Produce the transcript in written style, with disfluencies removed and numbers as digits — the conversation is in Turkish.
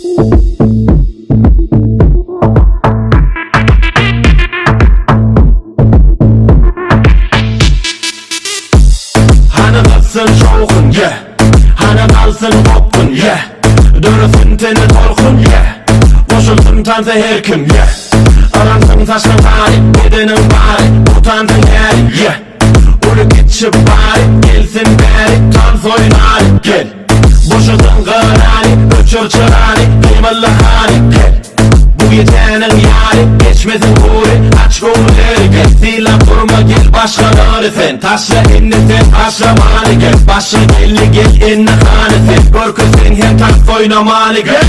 Hani kalsın şovkun, yeah. Hani kalsın popkun, yeah. Dönüsün teni torkun, yeah. Koşulsun tansa her kim, yeah. Aransın taşın bari, bedenin bari. Utansın her, yeah. Ulu geçip bari, gelsin bari. Tans oynari, gel. Boşudun gırani, öçür çırani. Kıymalı hani, gel. Bu gecenin yari, geçmesin huri. Aç gönülleri, gel. Silah durma, gel başkaları sen. Taşla inni sen, taşla mani, gel. Başı gelli, gel inni hani sen. Korku sen, hem tans oynamani, gel.